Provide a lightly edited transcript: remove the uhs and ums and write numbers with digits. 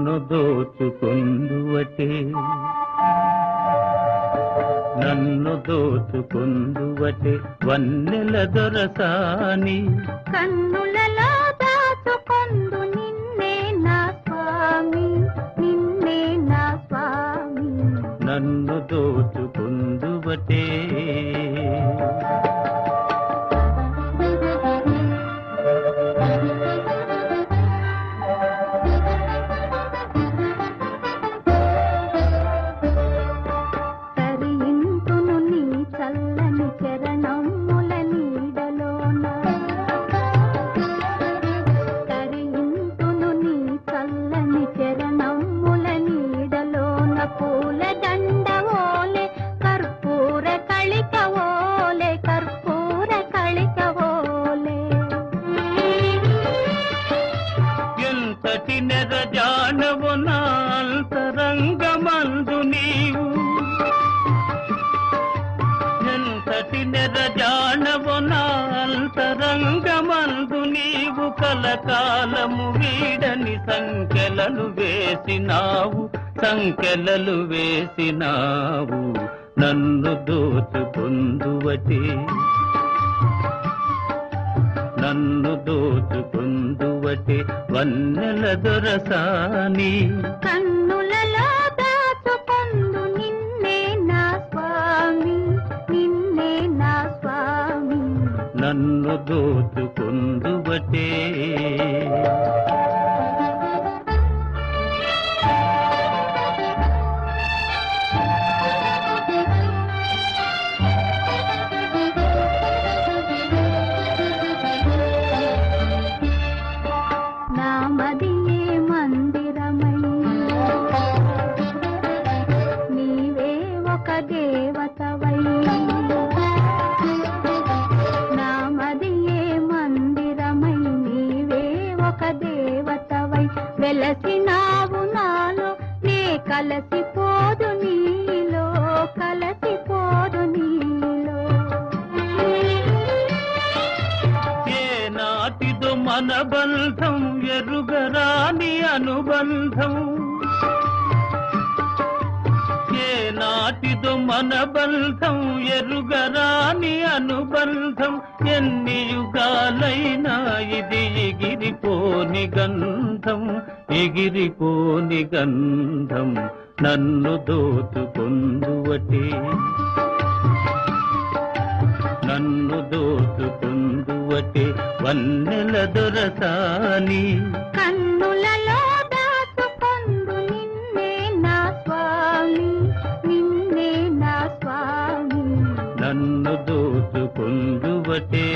నన్ను దోచుకుందువటే నన్ను దోచుకుందువటే వన్నెల దొరసాని కన్నులలో దాచుకొందు నిన్నే నా స్వామి నిన్నే నా స్వామి నన్ను దోచుకుందువటే నెరజానవు నాంతరంగమందు నీవు ఎంతటి నెరజానవు నాంతరంగమందు నీవు కలకాలము వీడని సంఖ్యలను వేసినావు నన్ను దోచుకుందువటే నన్ను దోచుకుందువటే వన్నెల దొరసాని కన్నులలో దాచుకొందు నిన్నే నా స్వామి నిన్నే నా స్వామి నన్ను దోచుకుందువటే దేవతవై నామదియే మందిరమై నీవే ఒక దేవతవై వెలసినావు నాలో నే కలసిపోదు నీలో ఏ నాటిదో మన బంధం ఎరుగరాని అనుబంధం నాటిదో మన బంధం ఎరుగరాని అనుబంధం ఎన్ని యుగాలైనా ఇది ఎగిరిపోని గంధం నన్ను దోచుకుందువటే నన్ను దోచుకుందువటే వన్నెల దొరసాని కన్నులలో దాచుకొందు నిన్నే నా స్వామి నిన్నే నా స్వామి నన్ను దోచుకుందువటే